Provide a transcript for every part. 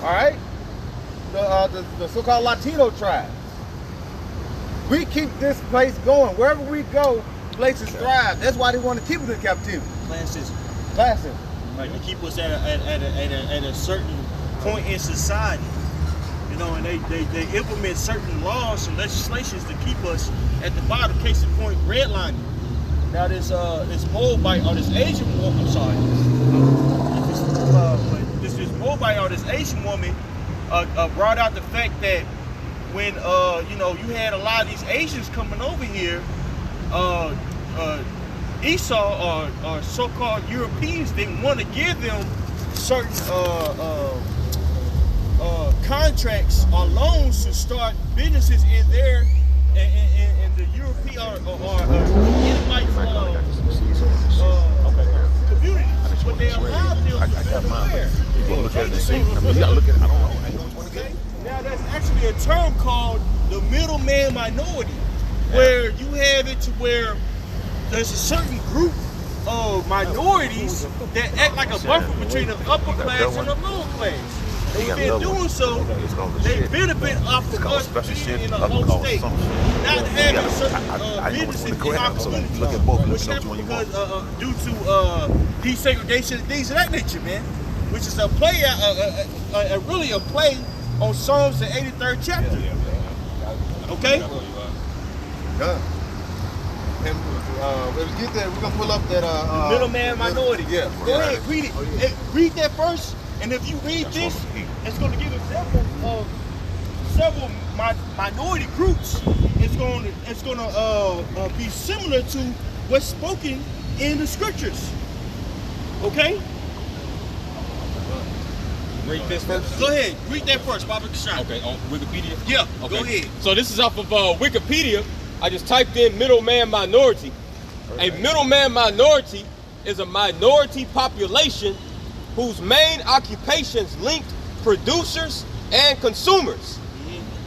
all right? The so-called Latino tribes. We keep this place going. Wherever we go, places thrive. That's why they want to keep us in captivity. Classism. Classism. Right, to keep us at a certain point in society. You know, and they implement certain laws and legislations to keep us at the bottom. Case in point, redlining. Now this Moabite or this Asian woman, I'm sorry, this Moabite or this Asian woman brought out the fact that when you know, you had a lot of these Asians coming over here, Esau or so-called Europeans didn't want to give them certain contracts or loans to start businesses in their in the European or Israelite communities, but they allowed them to build there. You look at it and see. I mean, you gotta look at it. I don't know. Okay? Now that's actually a term called the middleman minority, where you have it to where there's a certain group of minorities that act like a buffer between the upper class and the lower class. And in doing so, they benefit off of us being in a low state, not having certain businesses in our community, which happened because due to desegregation and things of that nature, man. Which is a play, really a play on Psalms the 83rd chapter. Okay. Done. And when we get there, we're gonna pull up that middleman minority. Yeah. Go ahead, read it. Hey, read that first, and if you read this, it's going to give examples of several minority groups. It's going to be similar to what's spoken in the scriptures. Okay. Read this first? Go ahead, read that first, Baba Kashan. Okay, on Wikipedia? Yeah, okay. Go ahead. So this is off of Wikipedia. I just typed in middleman minority. A middleman minority is a minority population whose main occupations link producers and consumers.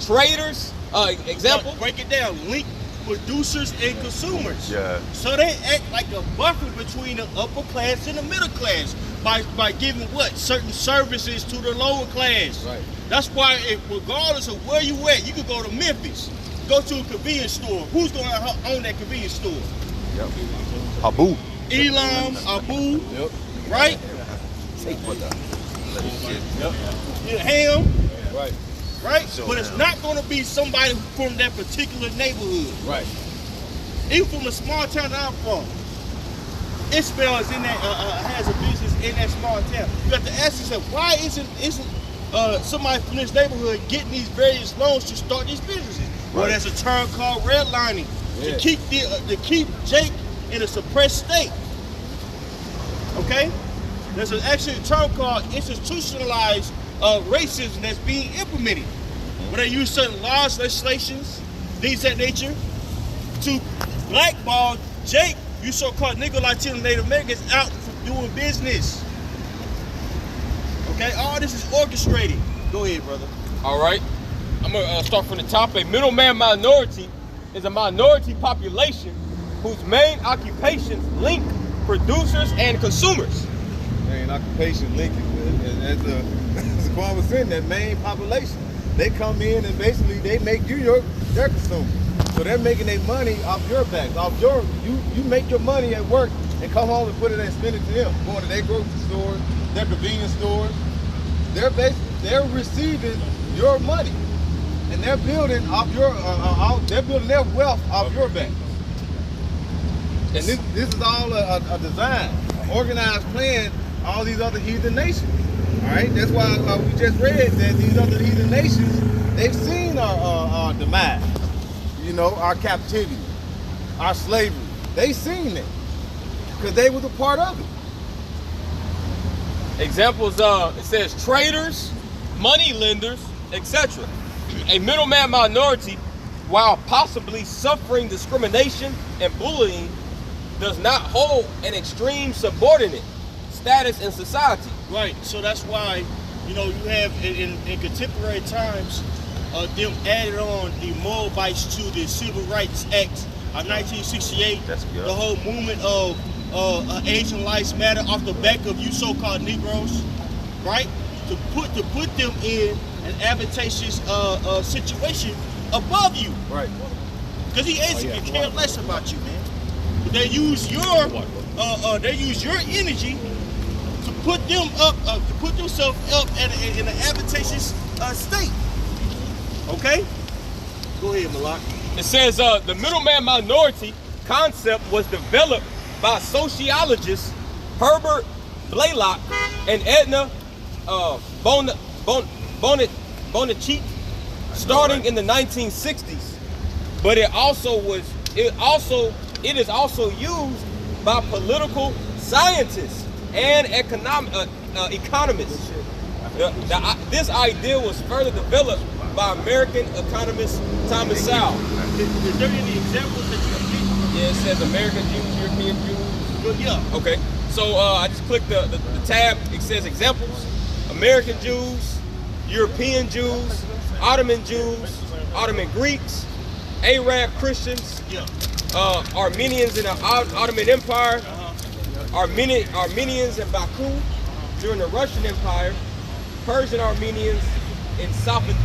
Traders, example. Now, break it down, link producers and consumers. Yeah. So they act like a buffer between the upper class and the middle class by giving what? Certain services to the lower class. Right. That's why, regardless of where you at, you could go to Memphis, go to a convenience store. Who's going to own that convenience store? Yep. Abu. Elam, Abu, Yep. right? Yep. Ham, Right. right? But it's not going to be somebody from that particular neighborhood. Right. Even from the small town that I'm from, Ishmael is in that has a business in that small town. You have to ask yourself, why isn't somebody from this neighborhood getting these various loans to start these businesses? Well, there's a term called redlining to keep Jake in a suppressed state. Okay, there's actually a term called institutionalized racism that's being implemented, where they use certain laws, legislations, things of that nature, to blackball Jake, you so-called Negro, Latino, Native Americans, out from doing business. Okay, all this is orchestrated. Go ahead, brother. All right. I'm going to start from the top. A middleman minority is a minority population whose main occupations link producers and consumers. Main occupation linked as the Quan was saying, that main population. They come in and basically they make you their consumer. So they're making their money off your backs, off your you make your money at work and come home and put it and spend it to them. Going to their grocery stores, their convenience stores. They're receiving your money. And they're building off your they're building their wealth off your back. And this is all a design, an organized plan, all these other heathen nations. All right, that's why we just read that these other heathen nations, they've seen our demise, you know, our captivity, our slavery. They've seen it because they was a part of it. Examples, it says traders, money lenders, etc. A middleman minority, while possibly suffering discrimination and bullying, does not hold an extreme subordinate status in society. Right, so that's why, you know, you have in contemporary times them added on the Moabites to the Civil Rights Act of 1968. The whole movement of Asian Lives Matter off the back of you so-called Negroes, right? to put them in an advantageous situation above you. Right. Because he basically care less about you, man. But they use your energy to put them up, to put themselves up in an advantageous state. Okay? Go ahead, Malak. It says the middleman minority concept was developed by sociologists Herbert Blaylock and Edna Bonachit starting in the 1960s. But it is also used by political scientists and economists. This idea was further developed by American economist Thomas Sowell. Is there any examples that you can give? Yeah, it says American Jews, European Jews. Good, yeah. Okay, so I just clicked the tab. It says examples: American Jews, European Jews, Ottoman Greeks, Arab Christians, Yeah. Armenians in the Ottoman Empire, Armenians in Baku during the Russian Empire, Persian Armenians in Safavid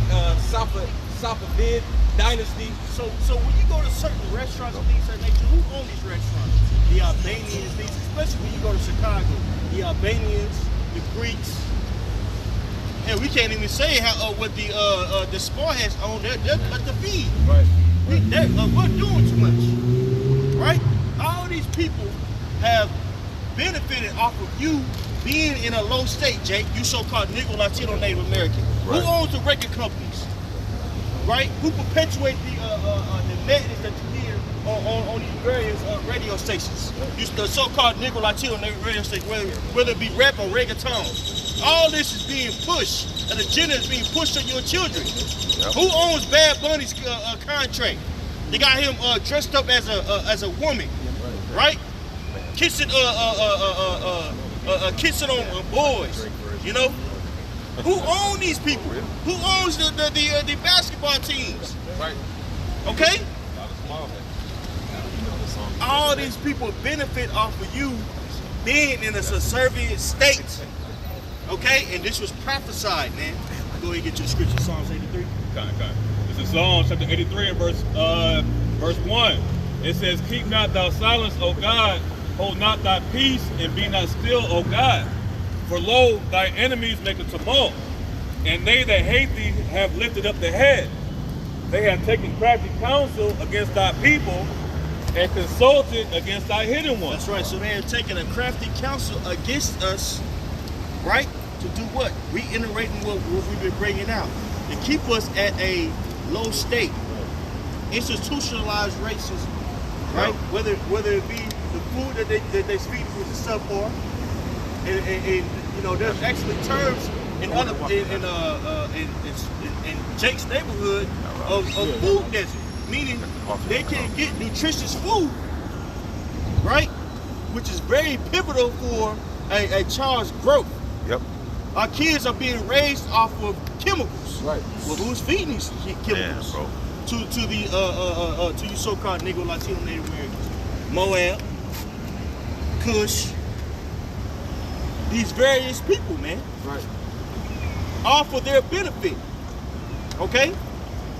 dynasty. So when you go to certain restaurants and things like that, who own these restaurants? The Albanians, especially when you go to Chicago. The Albanians, the Greeks. And we can't even say how what the spa has owned. They're cut the feed. Right. We're doing too much. Right? All these people have benefited off of you being in a low state, Jake. You so-called Negro, Latino, Native American. Right. Who owns the record companies? Right? Who perpetuate the madness that you hear on these various radio stations? The so-called Negro, Latino, Native radio stations, whether it be rap or reggaeton. All this is being pushed. An agenda is being pushed on your children. Yep. Who owns Bad Bunny's contract? They got him dressed up as a woman, right? Kissing kissing on boys, you know. Who owns these people? Who owns the basketball teams? Right. Okay. All these people benefit off of you being in a subservient state. Okay, and this was prophesied, man. Go ahead and get your scripture, Psalms 83. Okay. This is Psalms chapter 83 and verse 1. It says, "Keep not thou silence, O God, hold not thy peace, and be not still, O God. For lo, thy enemies make a tumult, and they that hate thee have lifted up the head. They have taken crafty counsel against thy people, and consulted against thy hidden ones." That's right. So they are taking a crafty counsel against us, right? To do what? Reiterating what we've been bringing out. To keep us at a low state. Institutionalized racism, right? Whether it be the food that they feed with the subpar, and you know, there's actually terms in Jake's neighborhood of food desert, meaning they can't get nutritious food, right? Which is very pivotal for a child's growth. Yep. Our kids are being raised off of chemicals. Right. Well, who's feeding these chemicals? bro. To you so-called Negro, Latino, Native Americans, Moab, Kush, these various people, man, Right. all for their benefit. Okay,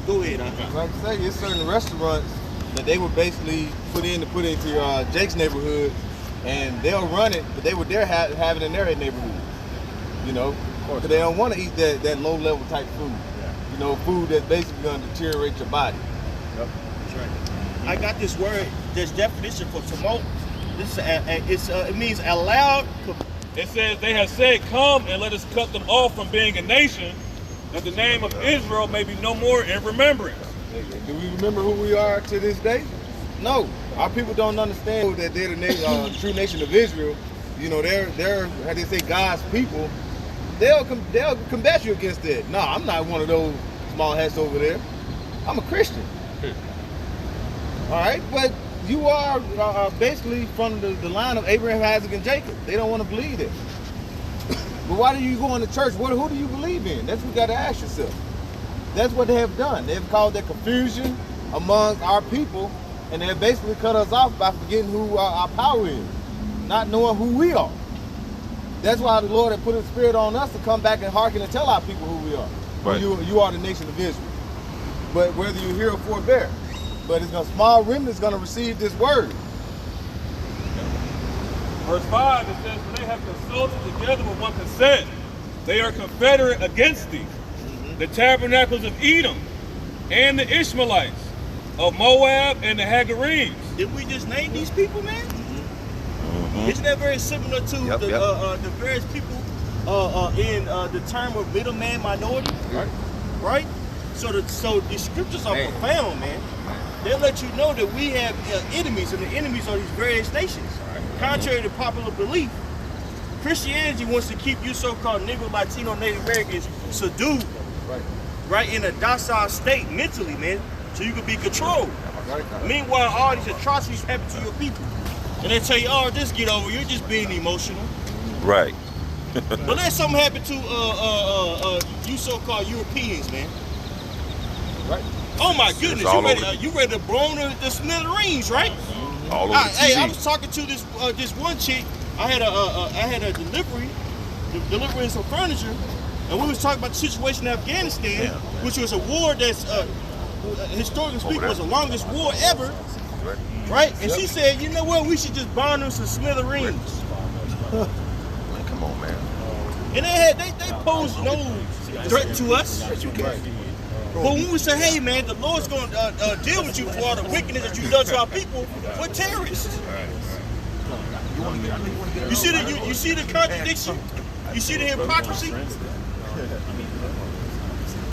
go ahead. Like I say, it's certain restaurants that they would basically put into Jake's neighborhood, and they'll run it, but they would dare have it in their neighborhood. You know, because they don't want to eat that low level type food. You know, food that's basically going to deteriorate your body. That's right. I got this word, this definition for tumult. It means a loud. It says, "They have said, come and let us cut them off from being a nation, that the name of Israel may be no more in remembrance." Do we remember who we are to this day? No. Our people don't understand that they're the true nation of Israel. You know, they're how they say, God's people. They'll combat you against that. No, I'm not one of those small hats over there. I'm a Christian. All right, but you are basically from the line of Abraham, Isaac, and Jacob. They don't want to believe it. But why do you go into church? Who do you believe in? That's what you got to ask yourself. That's what they have done. They've caused that confusion amongst our people, and they've basically cut us off by forgetting who our power is, not knowing who we are. That's why the Lord had put His Spirit on us to come back and hearken and tell our people who we are. Right. You are the nation of Israel. But whether you hear or forbear, but it's a small remnant is going to receive this word. Verse 5, it says, "For they have consulted together with one consent. They are confederate against thee. The tabernacles of Edom and the Ishmaelites, of Moab and the Hagarenes." Did we just name these people, man? Isn't that very similar to Yep, the various people in the term of middleman minority? Right? So the scriptures are profound, man. They let you know that we have enemies, and the enemies are these various nations. Contrary to popular belief, Christianity wants to keep you so-called Negro, Latino, Native Americans subdued, right, in a docile state mentally, man, so you can be controlled. Meanwhile, all these atrocities happen to your people, and they tell you, "Oh, just get over. You're just being emotional." Right. But let something happen to you so-called Europeans, man. Right. Oh my goodness, all you ready to blow the smithereens, right? All over the Hey, I TV. was talking to this one chick. I had a delivering some furniture, and we was talking about the situation in Afghanistan, which was a war that's historically speaking was the longest war ever, right? And she said, "You know what? We should just bomb them some smithereens." Man, come on, man. And they posed no threat to us. But when we say, "Hey, man, the Lord's going to deal with you for all the wickedness that you've done to our people," we're terrorists. You see the contradiction? You see the hypocrisy?